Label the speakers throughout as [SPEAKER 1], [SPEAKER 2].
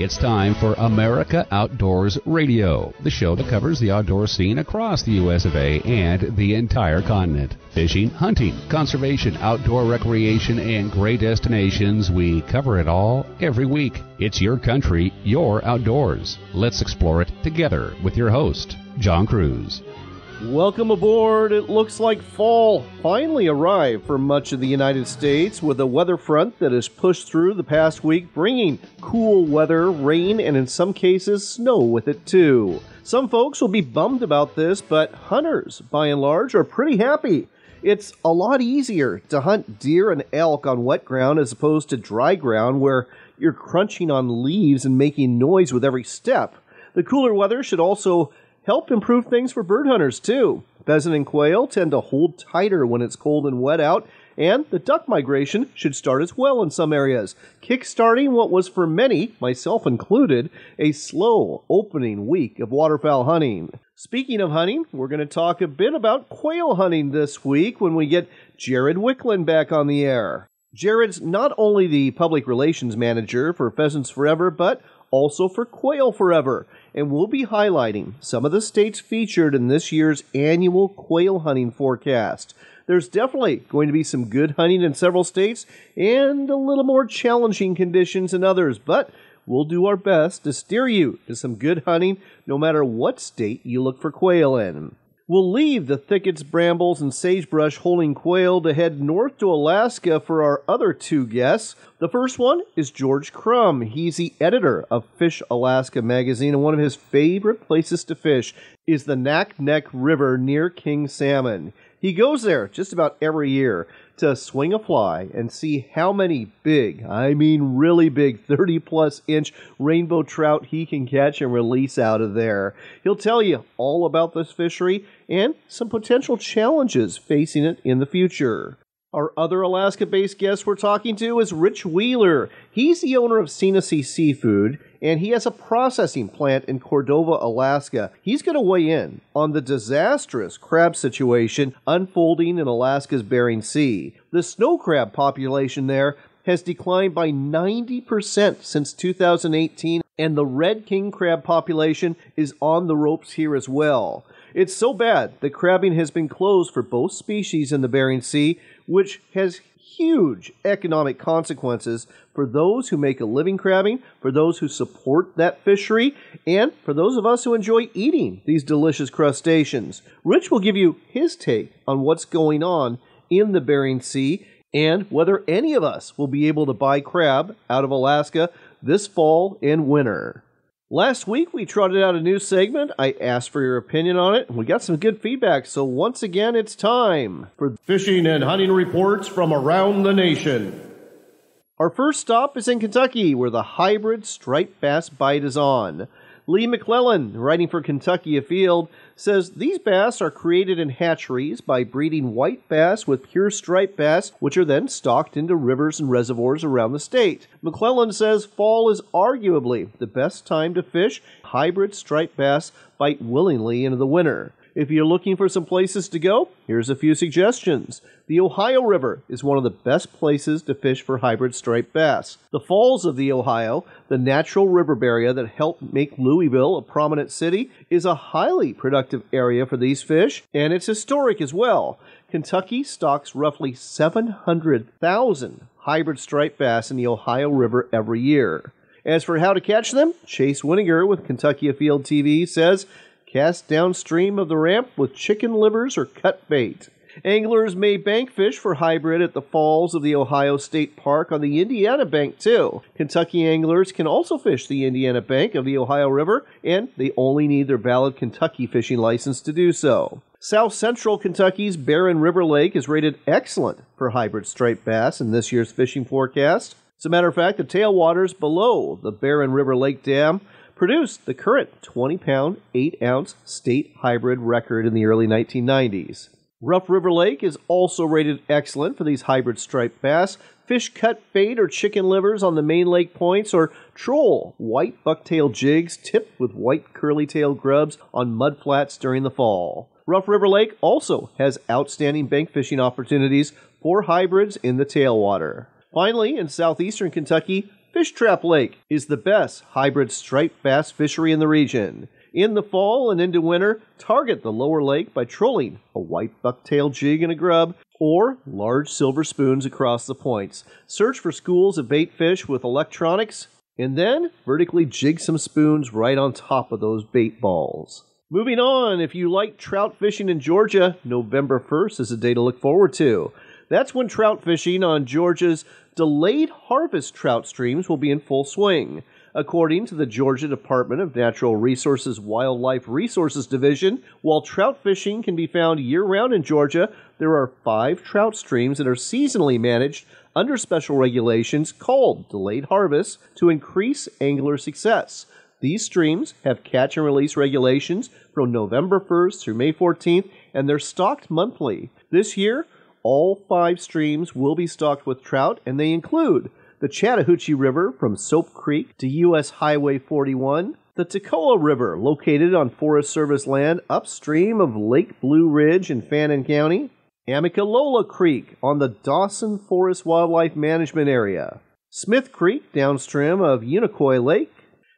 [SPEAKER 1] It's time for America Outdoors Radio, the show that covers the outdoor scene across the U.S. of A. and the entire continent. Fishing, hunting, conservation, outdoor recreation, and great destinations, we cover it all every week. It's your country, your outdoors. Let's explore it together with your host, John Cruz.
[SPEAKER 2] Welcome aboard. It looks like fall finally arrived for much of the United States, with a weather front that has pushed through the past week, bringing cool weather, rain, and in some cases snow with it too. Some folks will be bummed about this, but hunters, by and large, are pretty happy. It's a lot easier to hunt deer and elk on wet ground as opposed to dry ground where you're crunching on leaves and making noise with every step. The cooler weather should also help improve things for bird hunters, too. Pheasant and quail tend to hold tighter when it's cold and wet out, and the duck migration should start as well in some areas, kick-starting what was for many, myself included, a slow opening week of waterfowl hunting. Speaking of hunting, we're going to talk a bit about quail hunting this week when we get Jared Wicklund back on the air. Jared's not only the public relations manager for Pheasants Forever, but also for Quail Forever, and we'll be highlighting some of the states featured in this year's annual quail hunting forecast. There's definitely going to be some good hunting in several states and a little more challenging conditions in others, but we'll do our best to steer you to some good hunting no matter what state you look for quail in. We'll leave the thickets, brambles, and sagebrush holding quail to head north to Alaska for our other two guests. The first one is George Crum. He's the editor of Fish Alaska magazine, and one of his favorite places to fish is the Naknek River near King Salmon. He goes there just about every year to swing a fly and see how many big, I mean really big, 30-plus inch rainbow trout he can catch and release out of there. He'll tell you all about this fishery and some potential challenges facing it in the future. Our other Alaska-based guest we're talking to is Rich Wheeler. He's the owner of Scenicy Seafood, and he has a processing plant in Cordova, Alaska. He's going to weigh in on the disastrous crab situation unfolding in Alaska's Bering Sea. The snow crab population there has declined by 90% since 2018, and the red king crab population is on the ropes here as well. It's so bad that crabbing has been closed for both species in the Bering Sea, which has huge economic consequences for those who make a living crabbing, for those who support that fishery, and for those of us who enjoy eating these delicious crustaceans. Rich will give you his take on what's going on in the Bering Sea and whether any of us will be able to buy crab out of Alaska this fall and winter. Last week, we trotted out a new segment. I asked for your opinion on it, and we got some good feedback. So once again, it's time for fishing and hunting reports from around the nation. Our first stop is in Kentucky, where the hybrid striped bass bite is on. Lee McClellan, writing for Kentucky Afield, says these bass are created in hatcheries by breeding white bass with pure striped bass, which are then stocked into rivers and reservoirs around the state. McClellan says fall is arguably the best time to fish. Hybrid striped bass bite willingly into the winter. If you're looking for some places to go, here's a few suggestions. The Ohio River is one of the best places to fish for hybrid striped bass. The Falls of the Ohio, the natural river barrier that helped make Louisville a prominent city, is a highly productive area for these fish, and it's historic as well. Kentucky stocks roughly 700,000 hybrid striped bass in the Ohio River every year. As for how to catch them, Chase Winiger with Kentucky Afield TV says, cast downstream of the ramp with chicken livers or cut bait. Anglers may bank fish for hybrid at the Falls of the Ohio State Park on the Indiana Bank, too. Kentucky anglers can also fish the Indiana Bank of the Ohio River, and they only need their valid Kentucky fishing license to do so. South Central Kentucky's Barren River Lake is rated excellent for hybrid striped bass in this year's fishing forecast. As a matter of fact, the tailwaters below the Barren River Lake Dam produced the current 20-pound, 8-ounce state hybrid record in the early 1990s. Rough River Lake is also rated excellent for these hybrid striped bass. Fish cut bait or chicken livers on the main lake points, or troll white bucktail jigs tipped with white curly-tailed grubs on mud flats during the fall. Rough River Lake also has outstanding bank fishing opportunities for hybrids in the tailwater. Finally, in southeastern Kentucky, Fish Trap Lake is the best hybrid striped bass fishery in the region. In the fall and into winter, target the lower lake by trolling a white bucktail jig and a grub or large silver spoons across the points. Search for schools of bait fish with electronics and then vertically jig some spoons right on top of those bait balls. Moving on, if you like trout fishing in Georgia, November 1st is a day to look forward to. That's when trout fishing on Georgia's delayed harvest trout streams will be in full swing. According to the Georgia Department of Natural Resources Wildlife Resources Division, while trout fishing can be found year-round in Georgia, there are 5 trout streams that are seasonally managed under special regulations called delayed harvests to increase angler success. These streams have catch and release regulations from November 1st through May 14th, and they're stocked monthly. This year, all 5 streams will be stocked with trout, and they include the Chattahoochee River from Soap Creek to U.S. Highway 41, the Toccoa River located on Forest Service land upstream of Lake Blue Ridge in Fannin County, Amicalola Creek on the Dawson Forest Wildlife Management Area, Smith Creek downstream of Unicoi Lake,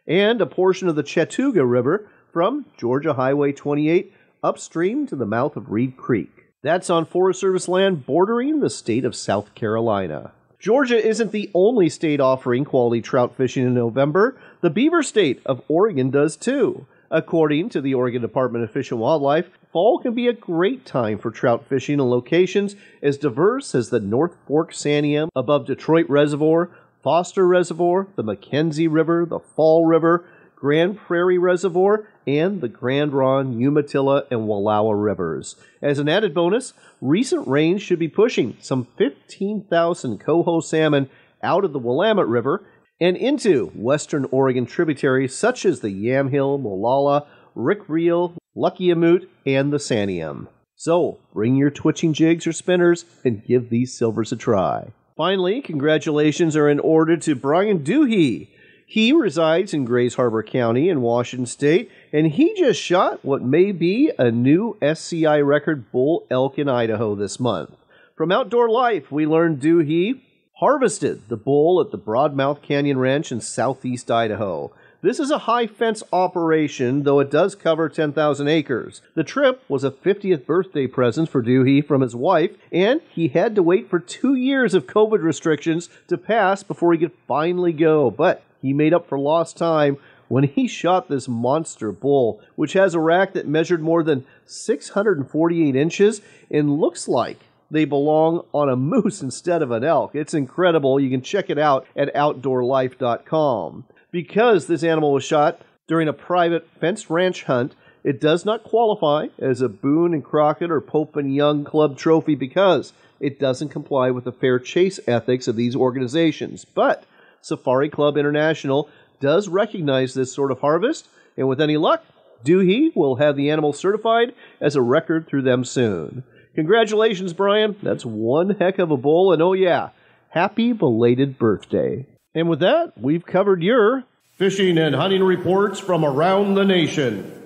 [SPEAKER 2] and a portion of the Chattooga River from Georgia Highway 28 upstream to the mouth of Reed Creek. That's on Forest Service land bordering the state of South Carolina. Georgia isn't the only state offering quality trout fishing in November. The beaver state of Oregon does too. According to the Oregon Department of Fish and Wildlife, fall can be a great time for trout fishing in locations as diverse as the North Fork Santiam above Detroit Reservoir, Foster Reservoir, the McKenzie River, the Fall River, Grand Prairie Reservoir, and the Grand Ronde, Umatilla, and Wallowa Rivers. As an added bonus, recent rains should be pushing some 15,000 coho salmon out of the Willamette River and into western Oregon tributaries such as the Yamhill, Molalla, Rick Reel, Lucky Amute, and the Santiam. So, bring your twitching jigs or spinners and give these silvers a try. Finally, congratulations are in order to Brian Doohy. He resides in Grays Harbor County in Washington State, and he just shot what may be a new SCI record bull elk in Idaho this month. From Outdoor Life, we learned Doohy harvested the bull at the Broadmouth Canyon Ranch in southeast Idaho. This is a high-fence operation, though it does cover 10,000 acres. The trip was a 50th birthday present for Doohy from his wife, and he had to wait for 2 years of COVID restrictions to pass before he could finally go. But he made up for lost time when he shot this monster bull, which has a rack that measured more than 648 inches and looks like they belong on a moose instead of an elk. It's incredible. You can check it out at OutdoorLife.com. Because this animal was shot during a private fenced ranch hunt, it does not qualify as a Boone and Crockett or Pope and Young Club trophy because it doesn't comply with the fair chase ethics of these organizations. But Safari Club International does recognize this sort of harvest, and with any luck, Doohy will have the animal certified as a record through them soon. Congratulations, Brian. That's one heck of a bull, and oh yeah, happy belated birthday. And with that, we've covered your fishing and hunting reports from around the nation.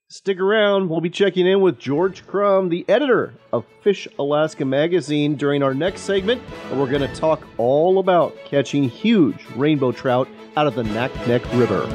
[SPEAKER 2] Stick around. We'll be checking in with George Crum, the editor of Fish Alaska magazine, during our next segment, and we're going to talk all about catching huge rainbow trout out of the Naknek River.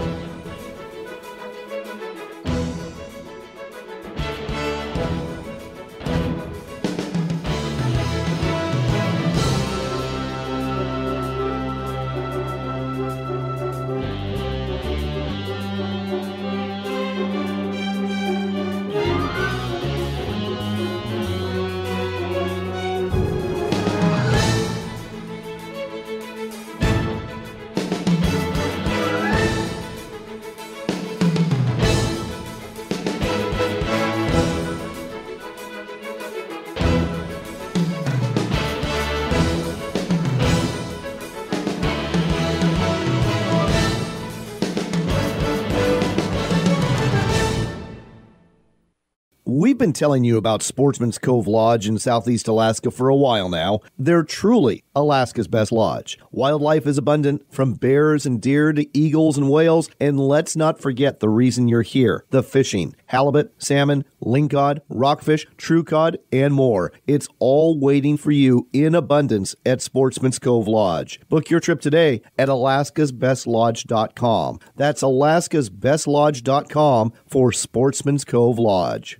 [SPEAKER 2] We've been telling you about Sportsman's Cove Lodge in Southeast Alaska for a while now. They're truly Alaska's best lodge. Wildlife is abundant, from bears and deer to eagles and whales, and let's not forget the reason you're here, the fishing. Halibut, salmon, lingcod, rockfish, true cod, and more. It's all waiting for you in abundance at Sportsman's Cove Lodge. Book your trip today at alaskasbestlodge.com. That's alaskasbestlodge.com for Sportsman's Cove Lodge.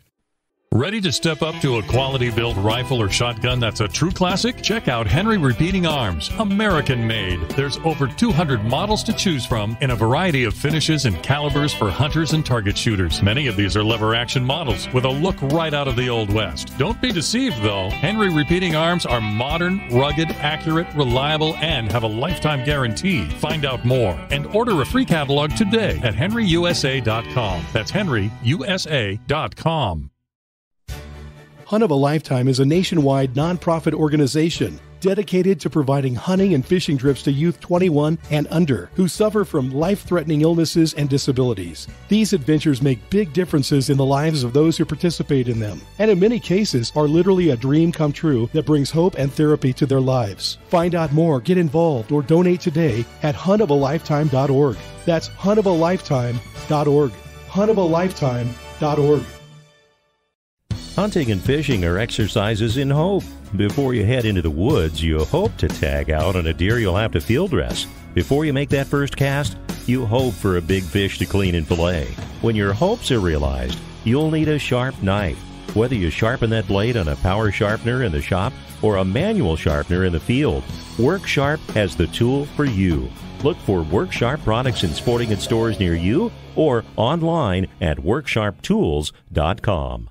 [SPEAKER 3] Ready to step up to a quality-built rifle or shotgun that's a true classic? Check out Henry Repeating Arms, American-made. There's over 200 models to choose from in a variety of finishes and calibers for hunters and target shooters. Many of these are lever-action models with a look right out of the Old West. Don't be deceived, though. Henry Repeating Arms are modern, rugged, accurate, reliable, and have a lifetime guarantee. Find out more and order a free catalog today at henryusa.com. That's henryusa.com.
[SPEAKER 4] Hunt of a Lifetime is a nationwide nonprofit organization dedicated to providing hunting and fishing trips to youth 21 and under who suffer from life-threatening illnesses and disabilities. These adventures make big differences in the lives of those who participate in them, and in many cases are literally a dream come true that brings hope and therapy to their lives. Find out more, get involved, or donate today at huntofalifetime.org. That's huntofalifetime.org. huntofalifetime.org.
[SPEAKER 5] Hunting and fishing are exercises in hope. Before you head into the woods, you hope to tag out on a deer you'll have to field dress. Before you make that first cast, you hope for a big fish to clean and fillet. When your hopes are realized, you'll need a sharp knife. Whether you sharpen that blade on a power sharpener in the shop or a manual sharpener in the field, WorkSharp has the tool for you. Look for WorkSharp products in sporting goods stores near you or online at WorkSharpTools.com.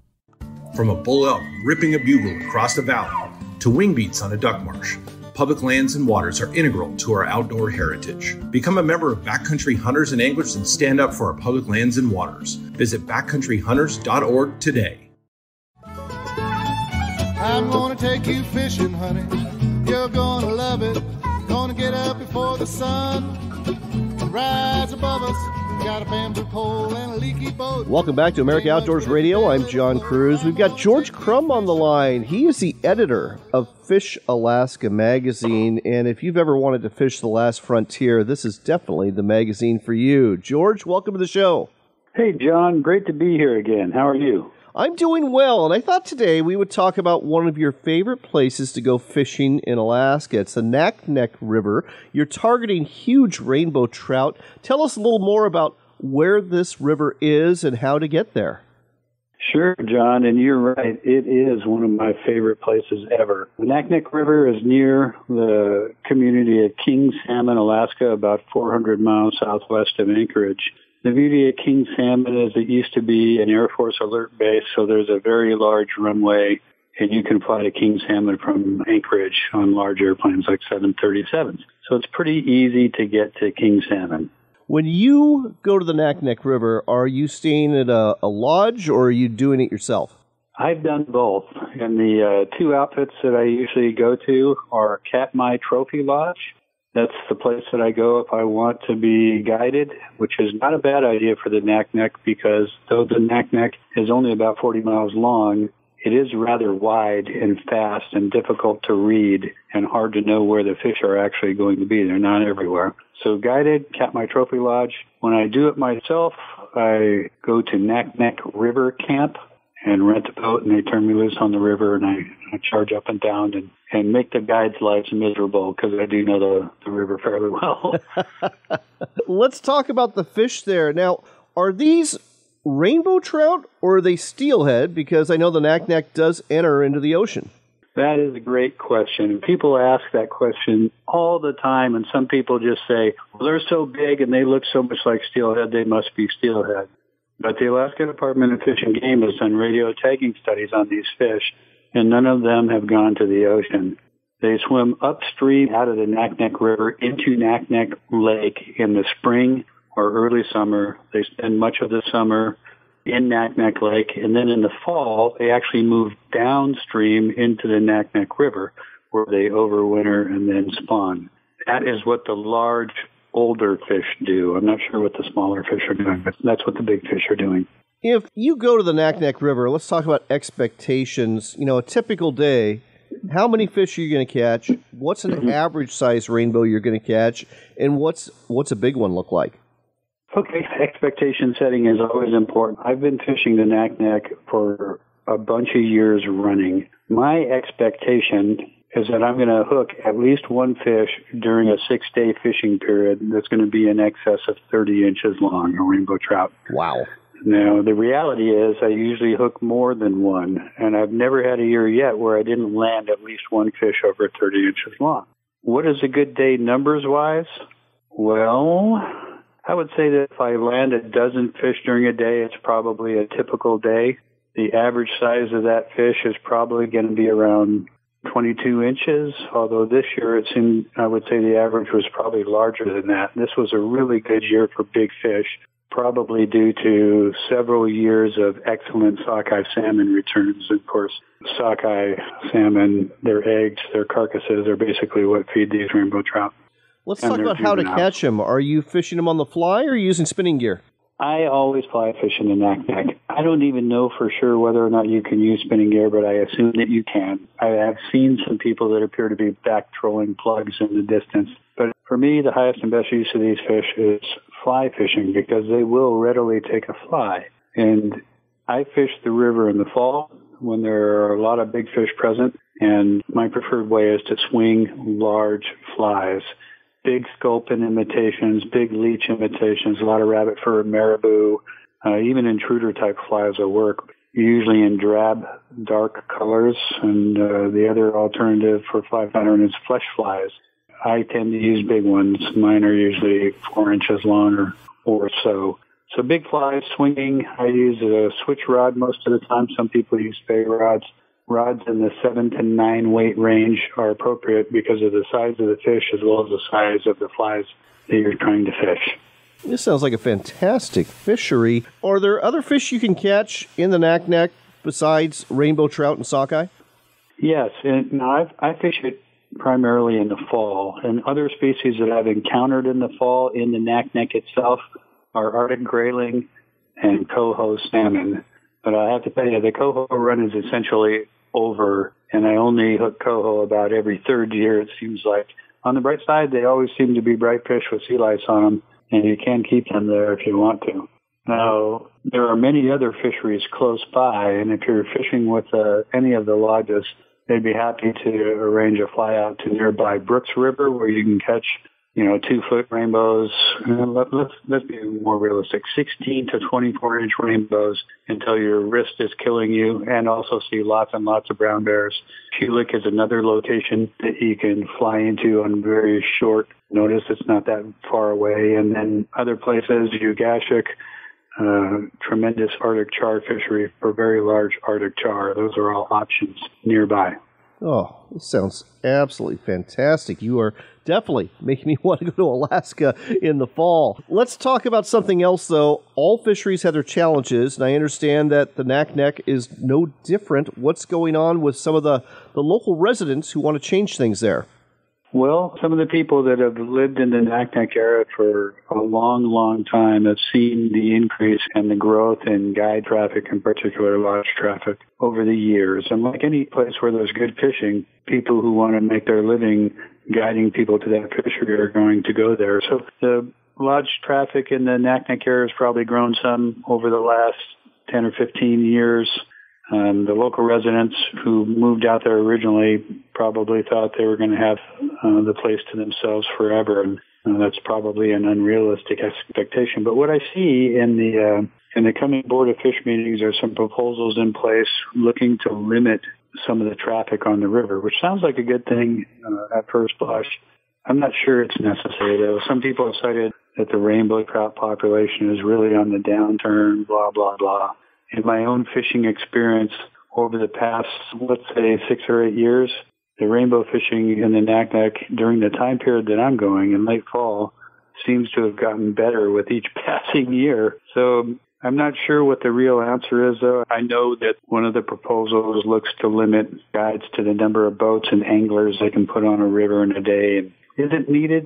[SPEAKER 6] From a bull elk ripping a bugle across the valley to wing beats on a duck marsh, public lands and waters are integral to our outdoor heritage. Become a member of Backcountry Hunters and Anglers and stand up for our public lands and waters. Visit backcountryhunters.org today.
[SPEAKER 7] I'm gonna take you fishing, honey. You're gonna love it. Gonna get up before the sun and rise above us. Got a bamboo pole and a leaky boat.
[SPEAKER 2] Welcome back to America Outdoors Radio. I'm John Cruz. We've got George Crum on the line. He is the editor of Fish Alaska magazine, and if you've ever wanted to fish the last frontier, this is definitely the magazine for you. George, welcome to the show.
[SPEAKER 8] Hey, John. Great to be here again. How are you?
[SPEAKER 2] I'm doing well, and I thought today we would talk about one of your favorite places to go fishing in Alaska. It's the Naknek River. You're targeting huge rainbow trout. Tell us a little more about where this river is and how to get there.
[SPEAKER 8] Sure, John, and you're right. It is one of my favorite places ever. The Naknek River is near the community of King Salmon, Alaska, about 400 miles southwest of Anchorage. The beauty of King Salmon is it used to be an Air Force alert base, so there's a very large runway, and you can fly to King Salmon from Anchorage on large airplanes like 737s. So it's pretty easy to get to King Salmon.
[SPEAKER 2] When you go to the Naknek River, are you staying at a lodge or are you doing it yourself?
[SPEAKER 8] I've done both, and the two outfits that I usually go to are Katmai Trophy Lodge. That's the place that I go if I want to be guided, which is not a bad idea for the Naknek because though the Naknek is only about 40 miles long, it is rather wide and fast and difficult to read and hard to know where the fish are actually going to be. They're not everywhere. So guided, Katmai Trophy Lodge. When I do it myself, I go to Naknek River Camp and rent a boat, and they turn me loose on the river, and I charge up and down and make the guides' lives miserable because I do know the river fairly well.
[SPEAKER 2] Let's talk about the fish there. Now, are these rainbow trout or are they steelhead? Because I know the Naknek does enter into the ocean.
[SPEAKER 8] That is a great question. People ask that question all the time, and some people just say, well, they're so big and they look so much like steelhead, they must be steelhead. But the Alaska Department of Fish and Game has done radio tagging studies on these fish, and none of them have gone to the ocean. They swim upstream out of the Naknek River into Naknek Lake in the spring or early summer. They spend much of the summer in Naknek Lake, and then in the fall, they actually move downstream into the Naknek River, where they overwinter and then spawn. That is what the large, older fish do. I'm not sure what the smaller fish are doing, but that's what the big fish are doing.
[SPEAKER 2] If you go to the Naknek River, let's talk about expectations. A typical day, how many fish are you going to catch? What's an average size rainbow you're going to catch? And what's a big one look like?
[SPEAKER 8] Okay, expectation setting is always important. I've been fishing the Naknek for a bunch of years running. My expectation is that I'm going to hook at least one fish during a 6-day fishing period that's going to be in excess of 30 inches long, a rainbow trout.
[SPEAKER 2] Wow.
[SPEAKER 8] Now, the reality is I usually hook more than one, and I've never had a year yet where I didn't land at least one fish over 30 inches long. What is a good day numbers-wise? Well, I would say that if I land a dozen fish during a day, it's probably a typical day. The average size of that fish is probably going to be around 22 inches, although this year I would say the average was probably larger than that. This was a really good year for big fish, probably due to several years of excellent sockeye salmon returns. Of course, sockeye salmon, their eggs, their carcasses are basically what feed these rainbow trout.
[SPEAKER 2] Let's talk about how to catch them. Are you fishing them on the fly or are you using spinning gear?
[SPEAKER 8] I always fly fish in the Naknek. I don't even know for sure whether or not you can use spinning gear, but I assume that you can. I have seen some people that appear to be back trolling plugs in the distance. But for me, the highest and best use of these fish is fly fishing because they will readily take a fly. And I fish the river in the fall when there are a lot of big fish present, and my preferred way is to swing large flies. Big sculpin imitations, big leech imitations, a lot of rabbit fur, marabou, even intruder-type flies will work, usually in drab, dark colors. And the other alternative for fly pattern is flesh flies. I tend to use big ones. Mine are usually 4 inches long or so. So big flies, swinging, I use a switch rod most of the time. Some people use spey rods. Rods in the 7 to 9 weight range are appropriate because of the size of the fish as well as the size of the flies that you're trying to fish.
[SPEAKER 2] This sounds like a fantastic fishery. Are there other fish you can catch in the Naknek besides rainbow trout and sockeye?
[SPEAKER 8] Yes, and now I fish it primarily in the fall. And other species that I've encountered in the fall in the Naknek itself are Arctic grayling and coho salmon. But I have to tell you, the coho run is essentially over, and I only hook coho about every third year, it seems like. On the bright side, they always seem to be bright fish with sea lice on them, and you can keep them there if you want to. Now, there are many other fisheries close by, and if you're fishing with any of the lodges, they'd be happy to arrange a fly out to nearby Brooks River where you can catch 2-foot rainbows. Let's be more realistic. 16 to 24-inch rainbows until your wrist is killing you, and also see lots and lots of brown bears. Kulik is another location that you can fly into on very short notice. It's not that far away. And then other places, Ugashik, tremendous Arctic char fishery for very large Arctic char. Those are all options nearby.
[SPEAKER 2] Oh, this sounds absolutely fantastic. You are definitely making me want to go to Alaska in the fall. Let's talk about something else, though. All fisheries have their challenges, and I understand that the Naknek is no different. What's going on with some of the local residents who want to change things there?
[SPEAKER 8] Well, some of the people that have lived in the Naknek area for a long, long time have seen the increase and the growth in guide traffic, in particular lodge traffic, over the years. And like any place where there's good fishing, people who want to make their living guiding people to that fishery are going to go there. So the lodge traffic in the Naknek area has probably grown some over the last 10 or 15 years. The local residents who moved out there originally probably thought they were going to have the place to themselves forever, and that's probably an unrealistic expectation. But what I see in the coming Board of Fish meetings are some proposals in place looking to limit some of the traffic on the river, which sounds like a good thing at first blush. I'm not sure it's necessary, though. Some people have cited that the rainbow trout population is really on the downturn, blah, blah, blah. In my own fishing experience over the past, let's say, 6 or 8 years, the rainbow fishing in the Naknek during the time period that I'm going in late fall seems to have gotten better with each passing year. So I'm not sure what the real answer is, though. I know that one of the proposals looks to limit guides to the number of boats and anglers they can put on a river in a day. And is it needed?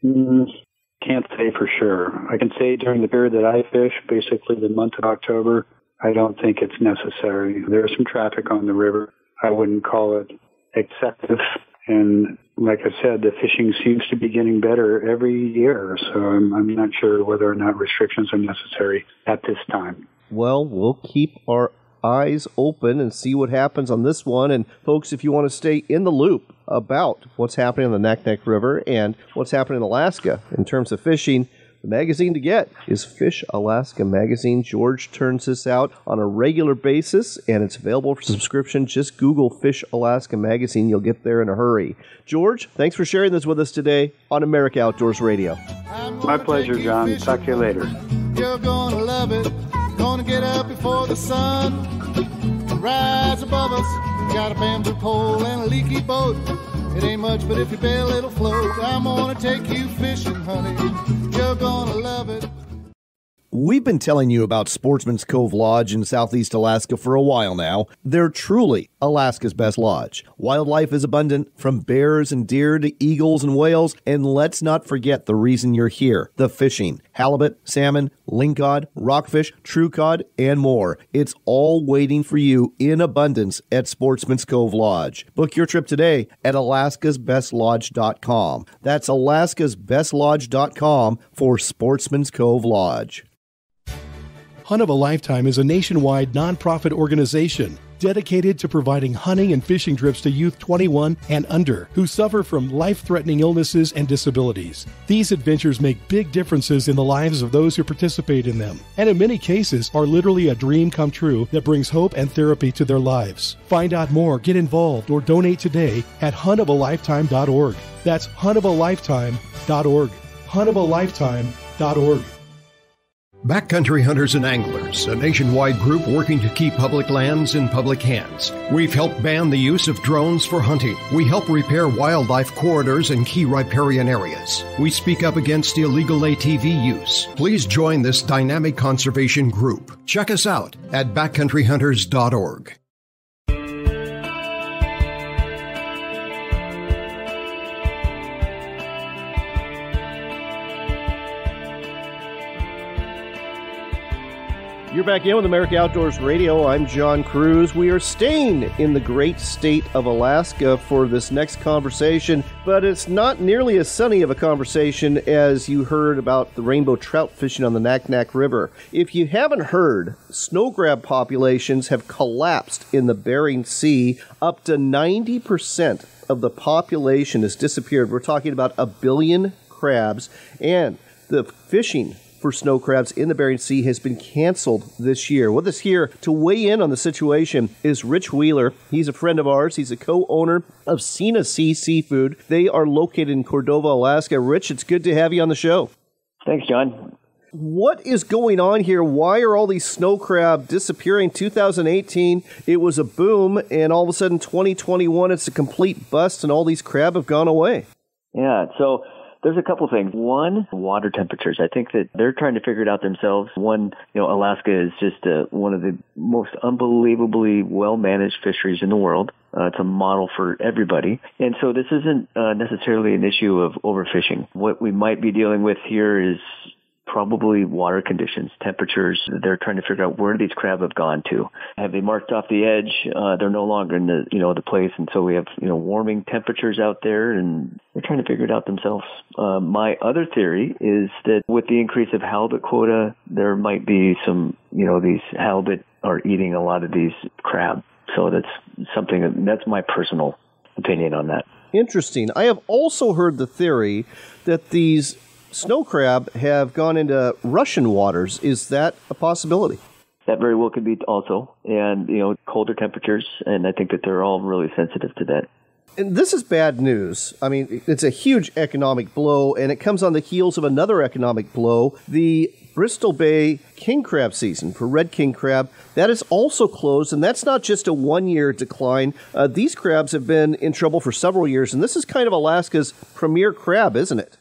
[SPEAKER 8] Can't say for sure. I can say during the period that I fish, basically the month of October, I don't think it's necessary. There's some traffic on the river. I wouldn't call it excessive. And like I said, the fishing seems to be getting better every year. So I'm not sure whether or not restrictions are necessary at this time.
[SPEAKER 2] Well, we'll keep our eyes open and see what happens on this one. And folks, if you want to stay in the loop about what's happening on the Naknek River and what's happening in Alaska in terms of fishing, the magazine to get is Fish Alaska Magazine. George turns this out on a regular basis, and it's available for subscription. Just Google Fish Alaska Magazine. You'll get there in a hurry. George, thanks for sharing this with us today on America Outdoors Radio.
[SPEAKER 8] My pleasure, John. Talk to you later.
[SPEAKER 7] You're gonna love it. Gonna get up before the sun. Rise above us. Got a bamboo pole and a leaky boat. It ain't much, but if you bail, it'll float. I'm gonna take you fishing, honey. You're gonna love it.
[SPEAKER 2] We've been telling you about Sportsman's Cove Lodge in Southeast Alaska for a while now. They're truly Alaska's best lodge. Wildlife is abundant, from bears and deer to eagles and whales. And let's not forget the reason you're here, the fishing. Halibut, salmon, lingcod, rockfish, true cod, and more. It's all waiting for you in abundance at Sportsman's Cove Lodge. Book your trip today at alaskasbestlodge.com. That's alaskasbestlodge.com for Sportsman's Cove Lodge.
[SPEAKER 4] Hunt of a Lifetime is a nationwide nonprofit organization dedicated to providing hunting and fishing trips to youth 21 and under who suffer from life-threatening illnesses and disabilities. These adventures make big differences in the lives of those who participate in them, and in many cases are literally a dream come true that brings hope and therapy to their lives. Find out more, get involved, or donate today at huntofalifetime.org. That's huntofalifetime.org. huntofalifetime.org.
[SPEAKER 9] Backcountry Hunters and Anglers, a nationwide group working to keep public lands in public hands. We've helped ban the use of drones for hunting. We help repair wildlife corridors in key riparian areas. We speak up against illegal ATV use. Please join this dynamic conservation group. Check us out at backcountryhunters.org.
[SPEAKER 2] You're back in with America Outdoors Radio. I'm John Cruz. We are staying in the great state of Alaska for this next conversation, but it's not nearly as sunny of a conversation as you heard about the rainbow trout fishing on the Naknek River. If you haven't heard, snow crab populations have collapsed in the Bering Sea. Up to 90% of the population has disappeared. We're talking about 1 billion crabs, and the fishing for snow crabs in the Bering Sea has been canceled this year. With us here to weigh in on the situation is Rich Wheeler. He's a friend of ours. He's a co-owner of Sena Sea Seafood. They are located in Cordova, Alaska. Rich, it's good to have you on the show.
[SPEAKER 10] Thanks, John.
[SPEAKER 2] What is going on here? Why are all these snow crab disappearing? 2018, it was a boom, and all of a sudden 2021, it's a complete bust, and all these crab have gone away.
[SPEAKER 10] Yeah, so there's a couple things. One, water temperatures. I think that they're trying to figure it out themselves. One, Alaska is just one of the most unbelievably well-managed fisheries in the world. It's a model for everybody. And so this isn't necessarily an issue of overfishing. What we might be dealing with here is probably water conditions, temperatures. They're trying to figure out where these crab have gone to. Have they marked off the edge? They're no longer in the place, and so we have warming temperatures out there, and they're trying to figure it out themselves. My other theory is that with the increase of halibut quota, there might be some these halibut are eating a lot of these crab. So that's that's my personal opinion on that.
[SPEAKER 2] Interesting. I have also heard the theory that these snow crab have gone into Russian waters. Is that a possibility?
[SPEAKER 10] That very well could be also. And, colder temperatures, and I think that they're all really sensitive to that.
[SPEAKER 2] And this is bad news. I mean, it's a huge economic blow, and it comes on the heels of another economic blow. The Bristol Bay king crab season for red king crab, that is also closed, and that's not just a one-year decline. These crabs have been in trouble for several years, and this is kind of Alaska's premier crab, isn't it?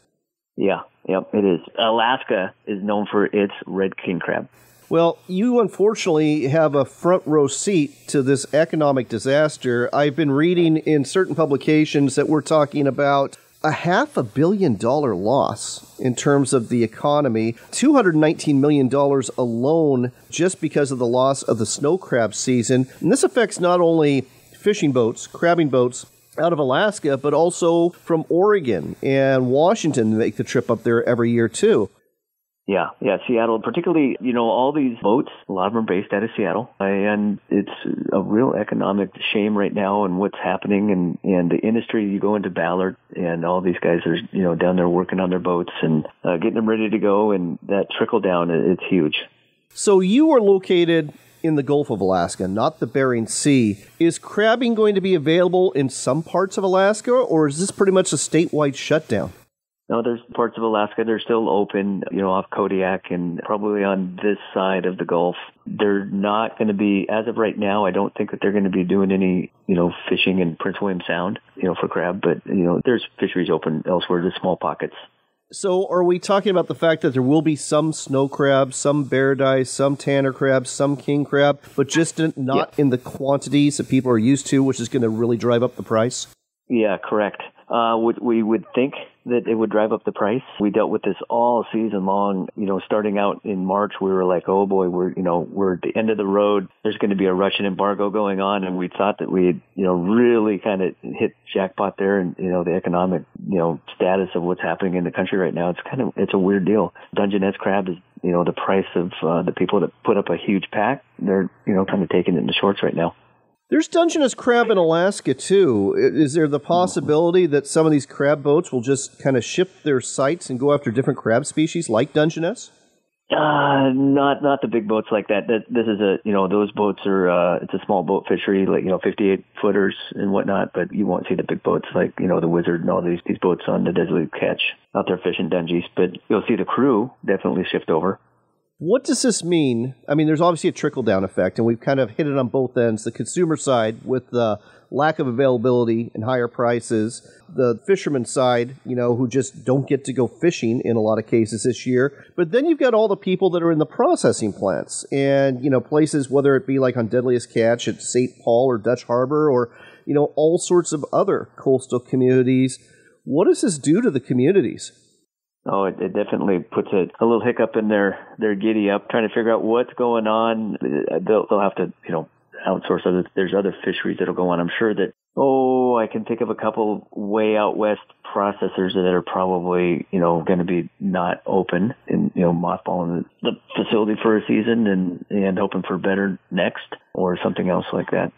[SPEAKER 10] Yeah, it is. Alaska is known for its red king crab.
[SPEAKER 2] Well, you unfortunately have a front row seat to this economic disaster. I've been reading in certain publications that we're talking about a $500 million loss in terms of the economy, $219 million alone just because of the loss of the snow crab season. And this affects not only fishing boats, crabbing boats out of Alaska, but also from Oregon and Washington make the trip up there every year too.
[SPEAKER 10] Yeah, Seattle, particularly, all these boats, a lot of them are based out of Seattle, and it's a real economic shame right now and what's happening, and the industry, you go into Ballard, and all these guys are, down there working on their boats and getting them ready to go, and that trickle down, it's huge.
[SPEAKER 2] So you are located in the Gulf of Alaska, not the Bering Sea. Is crabbing going to be available in some parts of Alaska, or is this pretty much a statewide shutdown?
[SPEAKER 10] No, there's parts of Alaska, they're still open, off Kodiak and probably on this side of the Gulf. They're not going to be, as of right now, I don't think that they're going to be doing any, fishing in Prince William Sound, for crab, but, there's fisheries open elsewhere, just small pockets.
[SPEAKER 2] So are we talking about the fact that there will be some snow crab, some beardi, some tanner crab, some king crab, but just not in the quantities that people are used to, which is going to really drive up the price?
[SPEAKER 10] Yeah, correct. We would think that it would drive up the price. We dealt with this all season long. Starting out in March, we were like, oh boy, we're at the end of the road. There's going to be a Russian embargo going on, and we thought that we had, really kind of hit jackpot there, and the economic, status of what's happening in the country right now. It's a weird deal. Dungeness crab is, the price of the people that put up a huge pack. They're, kind of taking it in the shorts right now.
[SPEAKER 2] There's Dungeness crab in Alaska, too. Is there the possibility that some of these crab boats will just kind of shift their sights and go after different crab species like Dungeness?
[SPEAKER 10] Not the big boats like that. This is those boats are, it's a small boat fishery, like, 58 footers and whatnot, but you won't see the big boats like, the Wizard and all these boats on the Deadly Catch out there fishing dungies, but you'll see the crew definitely shift over.
[SPEAKER 2] What does this mean? I mean, there's obviously a trickle-down effect, and we've kind of hit it on both ends. The consumer side with the lack of availability and higher prices. The fisherman side, who just don't get to go fishing in a lot of cases this year. But then you've got all the people that are in the processing plants and, places, whether it be like on Deadliest Catch at St. Paul or Dutch Harbor or, all sorts of other coastal communities. What does this do to the communities?
[SPEAKER 10] Oh, it definitely puts a little hiccup in their giddy up, trying to figure out what's going on. They'll have to, outsource there's other fisheries that'll go on. I'm sure that, I can think of a couple way out west processors that are probably, going to be not open and, mothballing the facility for a season and hoping for better next or something else like that.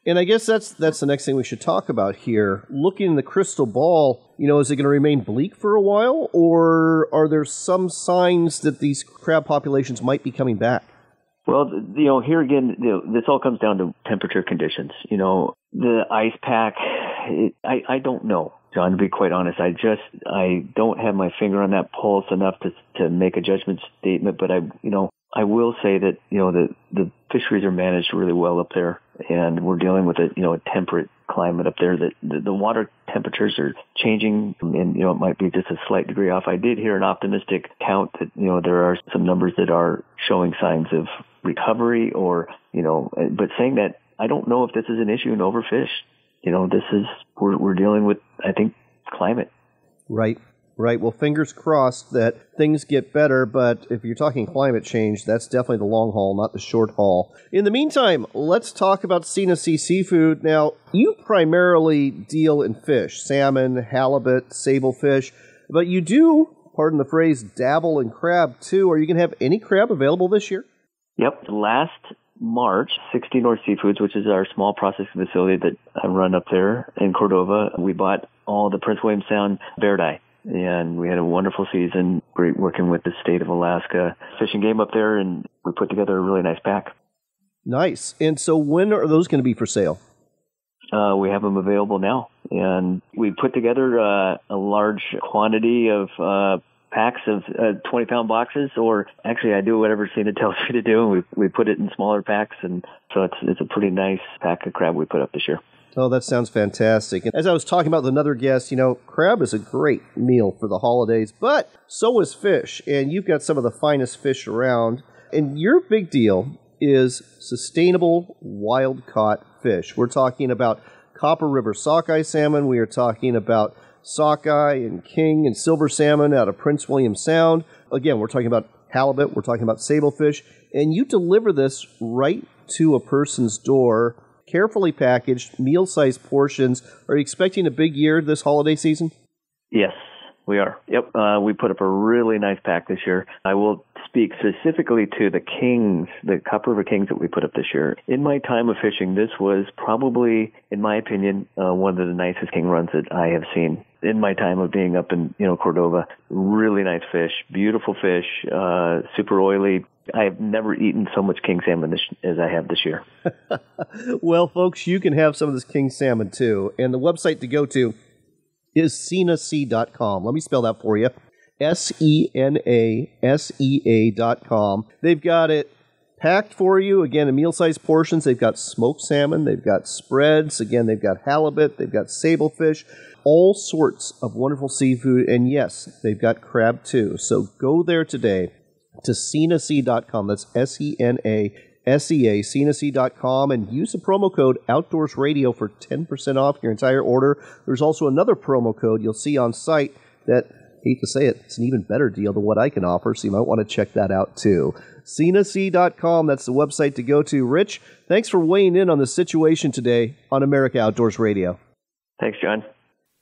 [SPEAKER 2] And I guess that's the next thing we should talk about here. Looking in the crystal ball, is it going to remain bleak for a while, or are there some signs that these crab populations might be coming back?
[SPEAKER 10] Well, here again, this all comes down to temperature conditions. The ice pack, I don't know, John, to be quite honest. I don't have my finger on that pulse enough to make a judgment statement, but I will say that, the fisheries are managed really well up there, and we're dealing with a temperate climate up there. That the water temperatures are changing, and, it might be just a slight degree off. I did hear an optimistic count that, there are some numbers that are showing signs of recovery or, but saying that, I don't know if this is an issue in overfish. We're dealing with, I think, climate.
[SPEAKER 2] Right. Well, fingers crossed that things get better, but if you're talking climate change, that's definitely the long haul, not the short haul. In the meantime, let's talk about Sena Sea Seafood. Now, you primarily deal in fish, salmon, halibut, sablefish, but you do, pardon the phrase, dabble in crab too. Are you going to have any crab available this year?
[SPEAKER 10] Yep. Last March, 60 North Seafoods, which is our small processing facility that I run up there in Cordova, we bought all the Prince William Sound beardi. And we had a wonderful season, great working with the state of Alaska Fish and Game up there, and we put together a really nice pack.
[SPEAKER 2] Nice. And so when are those going to be for sale?
[SPEAKER 10] We have them available now. And we put together a large quantity of packs of 20-pound boxes, or actually I do whatever Sena tells me to do, and we put it in smaller packs. And so it's a pretty nice pack of crab we put up this year.
[SPEAKER 2] Oh, that sounds fantastic. And as I was talking about with another guest, crab is a great meal for the holidays, but so is fish. And you've got some of the finest fish around. And your big deal is sustainable wild-caught fish. We're talking about Copper River sockeye salmon. We are talking about sockeye and king and silver salmon out of Prince William Sound. Again, we're talking about halibut, we're talking about sablefish, and you deliver this right to a person's door, carefully packaged, meal-sized portions. Are you expecting a big year this holiday season?
[SPEAKER 10] Yes, we are. Yep, we put up a really nice pack this year. I will speak specifically to the kings, the Copper River Kings that we put up this year. In my time of fishing, this was probably, in my opinion, one of the nicest king runs that I have seen in my time of being up in Cordova. Really nice fish, beautiful fish, super oily. I have never eaten so much king salmon as I have this year.
[SPEAKER 2] Well, folks, you can have some of this king salmon too. And the website to go to is senasea.com. Let me spell that for you. SENASEA.com. They've got it packed for you, again, in meal-sized portions. They've got smoked salmon. They've got spreads. Again, they've got halibut. They've got sablefish. All sorts of wonderful seafood. And yes, they've got crab too. So go there today to senasea.com. That's SENASEA, senasea.com, and use the promo code Outdoors Radio for 10% off your entire order. There's also another promo code you'll see on site that, hate to say it, it's an even better deal than what I can offer, so you might want to check that out too. senasea.com, that's the website to go to. Rich, thanks for weighing in on the situation today on America Outdoors Radio.
[SPEAKER 10] Thanks, John.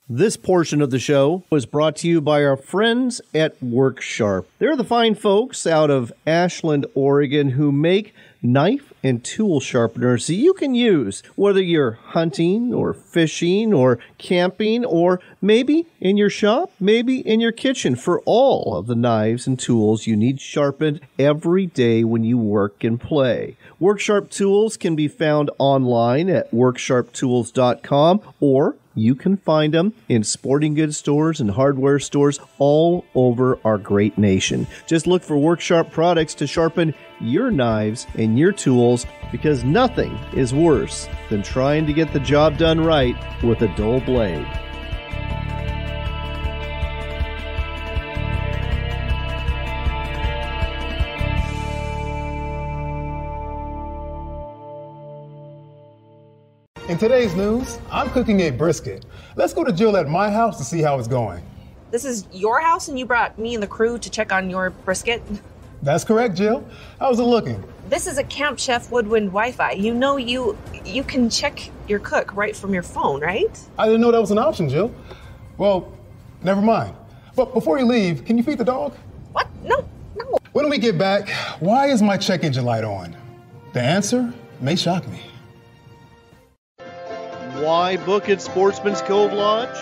[SPEAKER 2] This portion of the show was brought to you by our friends at WorkSharp. They're the fine folks out of Ashland, Oregon, who make knife and tool sharpeners that you can use, whether you're hunting or fishing or camping or maybe in your shop, maybe in your kitchen, for all of the knives and tools you need sharpened every day when you work and play. WorkSharp tools can be found online at worksharptools.com, or you can find them in sporting goods stores and hardware stores all over our great nation. Just look for WorkSharp products to sharpen your knives and your tools, because nothing is worse than trying to get the job done right with a dull blade.
[SPEAKER 11] In today's news, I'm cooking a brisket. Let's go to Jill at my house to see how it's going.
[SPEAKER 12] This is your house and you brought me and the crew to check on your brisket?
[SPEAKER 11] That's correct, Jill. How's it looking?
[SPEAKER 12] This is a Camp Chef Woodwind Wi-Fi. You know you can check your cook right from your phone, right?
[SPEAKER 11] I didn't know that was an option, Jill. Well, never mind. But before you leave, can you feed the dog?
[SPEAKER 12] What? No.
[SPEAKER 11] When we get back, why is my check engine light on? The answer may shock me.
[SPEAKER 2] Why book at Sportsman's Cove Lodge?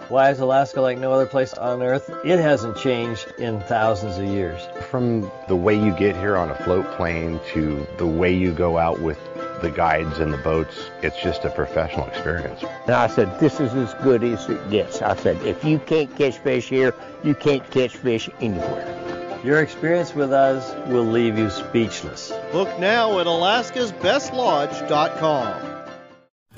[SPEAKER 13] Why is Alaska like no other place on Earth? It hasn't changed in thousands of years.
[SPEAKER 14] From the way you get here on a float plane to the way you go out with the guides and the boats, it's just a professional experience.
[SPEAKER 15] And I said, this is as good as it gets. I said, if you can't catch fish here, you can't catch fish anywhere.
[SPEAKER 13] Your experience with us will leave you speechless.
[SPEAKER 2] Book now at alaskasbestlodge.com.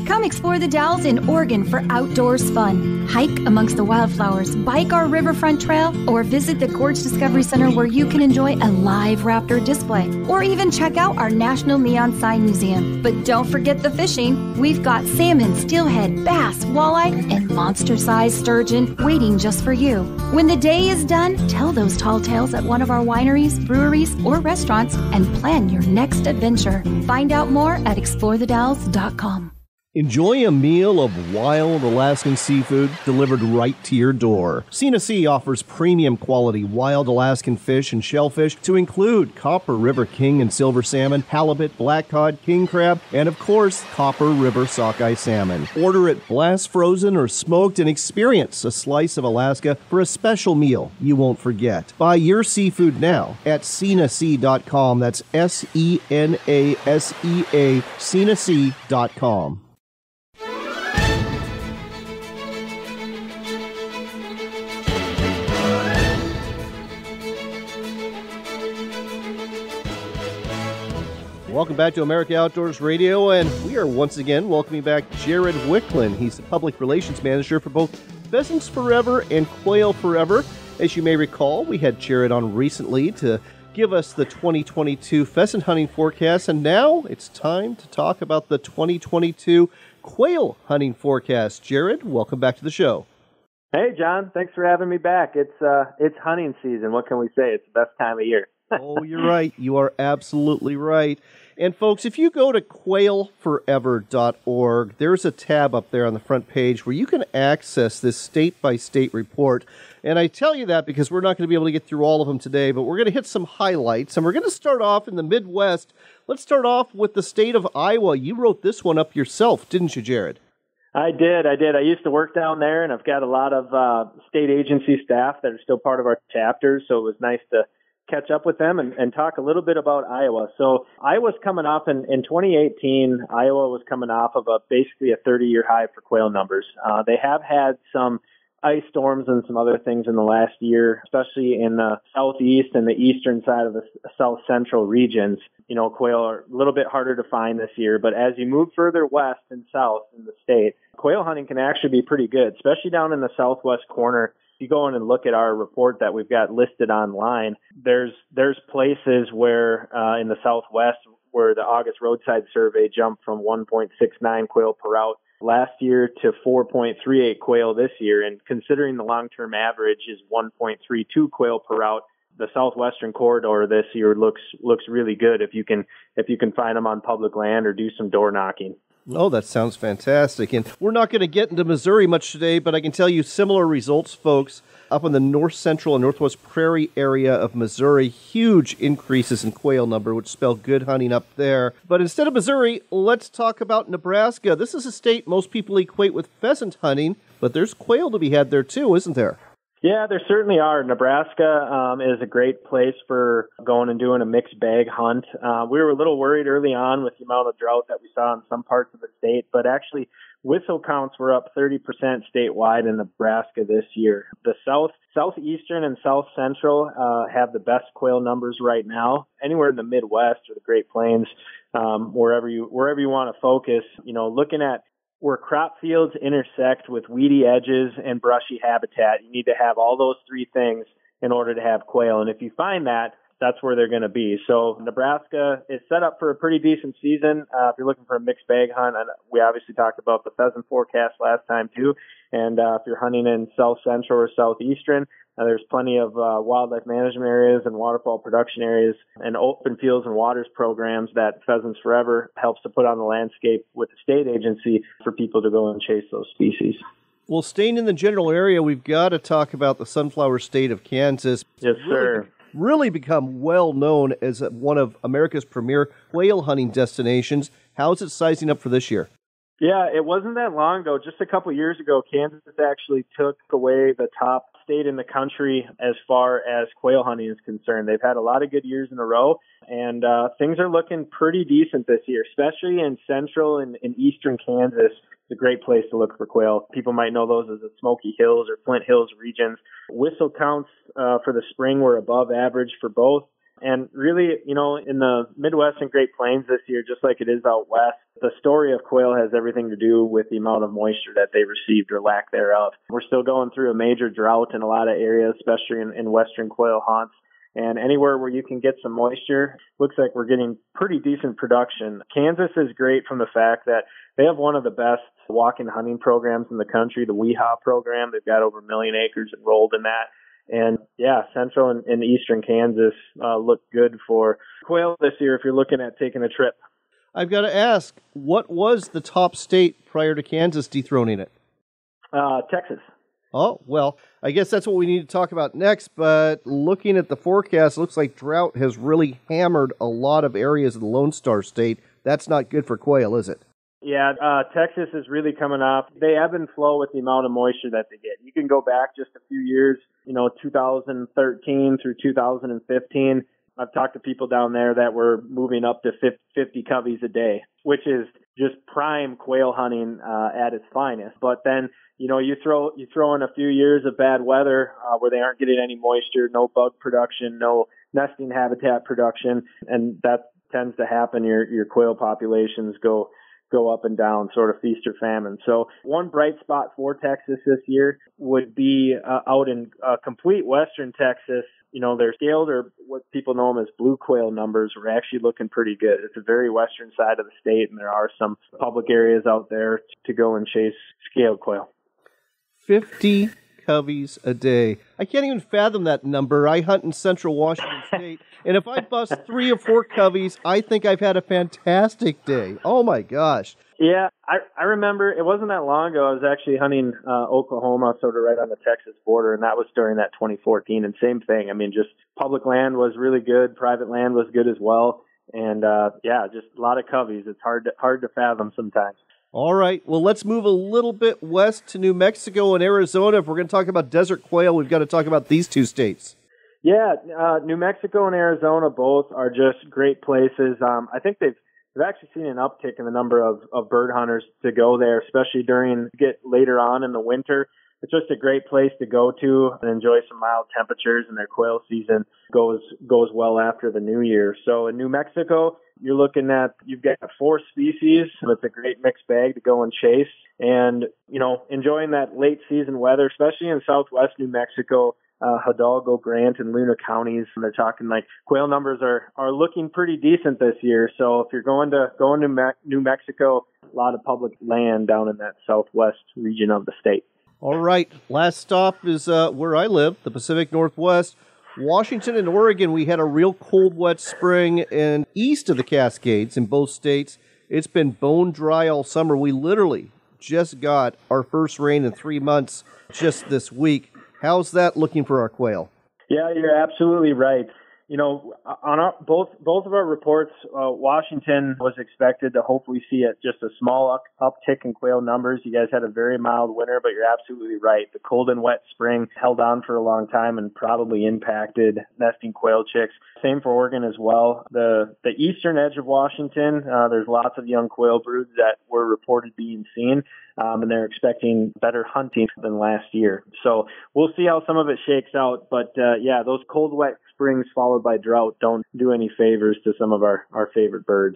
[SPEAKER 16] Come explore the Dalles in Oregon for outdoors fun. Hike amongst the wildflowers, bike our riverfront trail, or visit the Gorge Discovery Center where you can enjoy a live raptor display, or even check out our National Neon Sign Museum. But don't forget the fishing. We've got salmon, steelhead, bass, walleye, and monster-sized sturgeon waiting just for you. When the day is done, tell those tall tales at one of our wineries, breweries, or restaurants and plan your next adventure. Find out more at explorethedalles.com.
[SPEAKER 2] Enjoy a meal of wild Alaskan seafood delivered right to your door. Sena Sea offers premium quality wild Alaskan fish and shellfish to include Copper River king and silver salmon, halibut, black cod, king crab, and of course, Copper River sockeye salmon. Order it blast frozen or smoked and experience a slice of Alaska for a special meal you won't forget. Buy your seafood now at senasea.com. That's SENASEA, senasea.com. Welcome back to America Outdoors Radio, and we are once again welcoming back Jared Wicklund. He's the Public Relations Manager for both Pheasants Forever and Quail Forever. As you may recall, we had Jared on recently to give us the 2022 pheasant hunting forecast, and now it's time to talk about the 2022 quail hunting forecast. Jared, welcome back to the show.
[SPEAKER 17] Hey, John. Thanks for having me back. It's hunting season. What can we say? It's the best time of year.
[SPEAKER 2] Oh, you're right. You are absolutely right. And folks, if you go to quailforever.org, there's a tab up there on the front page where you can access this state-by-state report. And I tell you that because we're not going to be able to get through all of them today, but we're going to hit some highlights. And we're going to start off in the Midwest. Let's start off with the state of Iowa. You wrote this one up yourself, didn't you, Jared?
[SPEAKER 17] I did. I used to work down there, and I've got a lot of state agency staff that are still part of our chapters, so it was nice to catch up with them and talk a little bit about Iowa. So Iowa's coming off in 2018. Iowa was coming off of basically a 30-year high for quail numbers. They have had some ice storms and some other things in the last year, especially in the southeast and the eastern side of the south central regions. You know, quail are a little bit harder to find this year, but as you move further west and south in the state, quail hunting can actually be pretty good, especially down in the southwest corner. If you go in and look at our report that we've got listed online, there's places where in the southwest where the August roadside survey jumped from 1.69 quail per route last year to 4.38 quail this year, and considering the long-term average is 1.32 quail per route, the southwestern corridor this year looks really good if you can find them on public land or do some door knocking.
[SPEAKER 2] Oh, that sounds fantastic. And we're not going to get into Missouri much today, but I can tell you similar results, folks. Up in the north central and northwest prairie area of Missouri, huge increases in quail number, which spell good hunting up there. But instead of Missouri, let's talk about Nebraska. This is a state most people equate with pheasant hunting, but there's quail to be had there too, isn't there?
[SPEAKER 17] Yeah, there certainly are. Nebraska is a great place for going and doing a mixed bag hunt. We were a little worried early on with the amount of drought that we saw in some parts of the state, but actually whistle counts were up 30% statewide in Nebraska this year. The southeastern and south central have the best quail numbers right now. Anywhere in the Midwest or the Great Plains, wherever you want to focus, you know, looking at where crop fields intersect with weedy edges and brushy habitat, you need to have all those three things in order to have quail. And if you find that, that's where they're going to be. So Nebraska is set up for a pretty decent season. If you're looking for a mixed bag hunt, and we obviously talked about the pheasant forecast last time too. And if you're hunting in south central or southeastern, there's plenty of wildlife management areas and waterfowl production areas and open fields and waters programs that Pheasants Forever helps to put on the landscape with the state agency for people to go and chase those species.
[SPEAKER 2] Well, staying in the general area, we've got to talk about the sunflower state of Kansas.
[SPEAKER 17] Yes, sir.
[SPEAKER 2] Really become well known as one of America's premier quail hunting destinations. How's it sizing up for this year?
[SPEAKER 17] Yeah, it wasn't that long ago. Just a couple years ago, Kansas actually took away the top state in the country as far as quail hunting is concerned. They've had a lot of good years in a row, and things are looking pretty decent this year, especially in central and eastern Kansas. It's a great place to look for quail. People might know those as the Smoky Hills or Flint Hills regions. Whistle counts for the spring were above average for both. And really, you know, in the Midwest and Great Plains this year, just like it is out west, the story of quail has everything to do with the amount of moisture that they received or lack thereof. We're still going through a major drought in a lot of areas, especially in western quail haunts. And anywhere where you can get some moisture, looks like we're getting pretty decent production. Kansas is great from the fact that they have one of the best walk-in hunting programs in the country, the WEHA program. They've got over 1 million acres enrolled in that. And yeah, central and eastern Kansas look good for quail this year if you're looking at taking a trip.
[SPEAKER 2] I've got to ask, what was the top state prior to Kansas dethroning it?
[SPEAKER 17] Texas.
[SPEAKER 2] Oh, well, I guess that's what we need to talk about next, but looking at the forecast, it looks like drought has really hammered a lot of areas of the Lone Star State. That's not good for quail, is it?
[SPEAKER 17] Yeah, Texas is really coming off. They ebb and flow with the amount of moisture that they get. You can go back just a few years, 2013 through 2015. I've talked to people down there that were moving up to 50 coveys a day, which is just prime quail hunting at its finest. But then, you throw in a few years of bad weather where they aren't getting any moisture, no bug production, no nesting habitat production, and that tends to happen. Your quail populations go up and down, sort of feast or famine. So one bright spot for Texas this year would be out in complete western Texas. Their scaled, or what people know them as blue quail numbers, are actually looking pretty good. It's a very western side of the state, and there are some public areas out there to go and chase scaled quail.
[SPEAKER 2] 50 coveys a day. I can't even fathom that number. I hunt in central Washington State, and if I bust 3 or 4 coveys, I think I've had a fantastic day. Oh, my gosh.
[SPEAKER 17] Yeah, I remember it wasn't that long ago. I was actually hunting Oklahoma, sort of right on the Texas border, and that was during that 2014. And same thing. I mean, just public land was really good. Private land was good as well. And, just a lot of coveys. It's hard to fathom sometimes.
[SPEAKER 2] All right. Well, let's move a little bit west to New Mexico and Arizona. If we're going to talk about desert quail, we've got to talk about these 2 states.
[SPEAKER 17] Yeah, New Mexico and Arizona both are just great places. I think they've actually seen an uptick in the number of bird hunters to go there, especially get later on in the winter. It's just a great place to go to and enjoy some mild temperatures, and their quail season goes well after the new year. So in New Mexico, you're looking at, you've got 4 species with a great mixed bag to go and chase, and, enjoying that late season weather, especially in southwest New Mexico, Hidalgo, Grant, and Luna counties. And they're talking like quail numbers are looking pretty decent this year. So if you're going to New Mexico, a lot of public land down in that southwest region of the state.
[SPEAKER 2] All right. Last stop is where I live, the Pacific Northwest. Washington and Oregon, we had a real cold, wet spring, and east of the Cascades in both states, it's been bone dry all summer. We literally just got our first rain in 3 months just this week. How's that looking for our quail?
[SPEAKER 17] Yeah, you're absolutely right. On both of our reports, Washington was expected to hopefully see just a small uptick in quail numbers. You guys had a very mild winter, but you're absolutely right. The cold and wet spring held on for a long time and probably impacted nesting quail chicks. Same for Oregon as well. The eastern edge of Washington, there's lots of young quail broods that were reported being seen, and they're expecting better hunting than last year. So we'll see how some of it shakes out. But those cold, wet springs followed by drought don't do any favors to some of our favorite birds.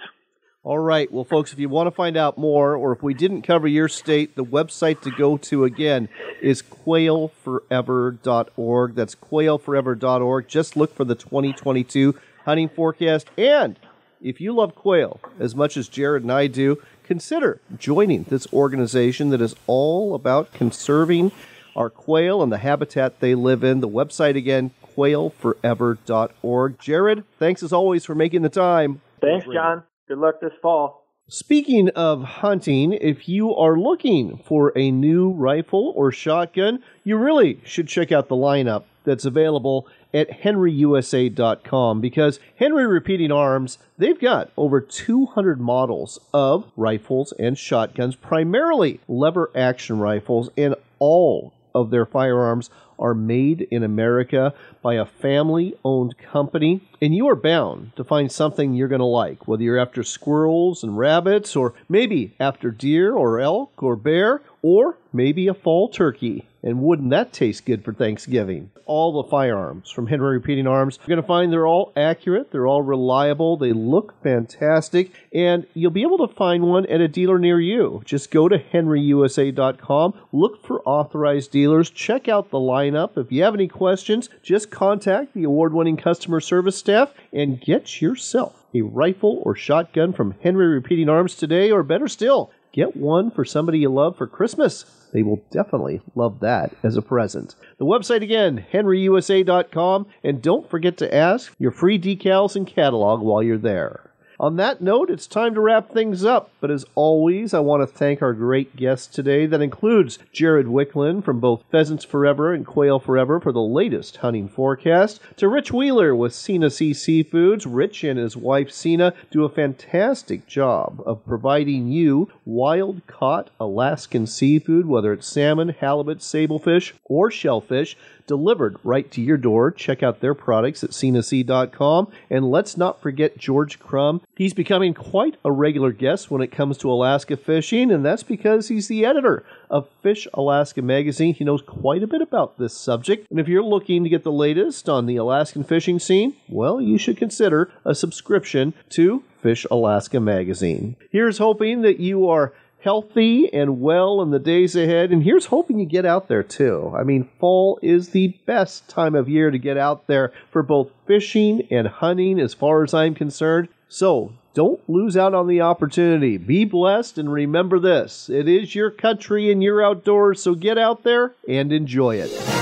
[SPEAKER 2] All right. Well, folks, if you want to find out more, or if we didn't cover your state, the website to go to, again, is quailforever.org. That's quailforever.org. Just look for the 2022 hunting forecast. And if you love quail as much as Jared and I do, consider joining this organization that is all about conserving our quail and the habitat they live in. The website, again, quailforever.org. Jared, thanks as always for making the time.
[SPEAKER 17] Thanks, John. Good luck this fall.
[SPEAKER 2] Speaking of hunting, if you are looking for a new rifle or shotgun, you really should check out the lineup that's available at henryusa.com, because Henry Repeating Arms, they've got over 200 models of rifles and shotguns, primarily lever action rifles, and all of their firearms are made in America by a family-owned company, and you are bound to find something you're going to like, whether you're after squirrels and rabbits, or maybe after deer or elk or bear, or maybe a fall turkey. And wouldn't that taste good for Thanksgiving? All the firearms from Henry Repeating Arms, you're going to find they're all accurate, they're all reliable, they look fantastic, and you'll be able to find one at a dealer near you. Just go to henryusa.com, look for authorized dealers, check out the lineup. If you have any questions, just contact the award-winning customer service staff and get yourself a rifle or shotgun from Henry Repeating Arms today, or better still, get one for somebody you love for Christmas. They will definitely love that as a present. The website again, henryusa.com, and don't forget to ask your free decals and catalog while you're there. On that note, it's time to wrap things up, but as always, I want to thank our great guest today. That includes Jared Wicklund from both Pheasants Forever and Quail Forever for the latest hunting forecast, to Rich Wheeler with Sina Sea Seafoods. Rich and his wife Sina do a fantastic job of providing you wild-caught Alaskan seafood, whether it's salmon, halibut, sablefish, or shellfish, delivered right to your door. Check out their products at sinasea.com. And let's not forget George Crum. He's becoming quite a regular guest when it comes to Alaska fishing, and that's because he's the editor of Fish Alaska magazine. He knows quite a bit about this subject, and if you're looking to get the latest on the Alaskan fishing scene, well, you should consider a subscription to Fish Alaska magazine. Here's hoping that you are healthy and well in the days ahead. And here's hoping you get out there too. I mean, fall is the best time of year to get out there for both fishing and hunting as far as I'm concerned. So don't lose out on the opportunity. Be blessed and remember this. It is your country and your outdoors, so get out there and enjoy it.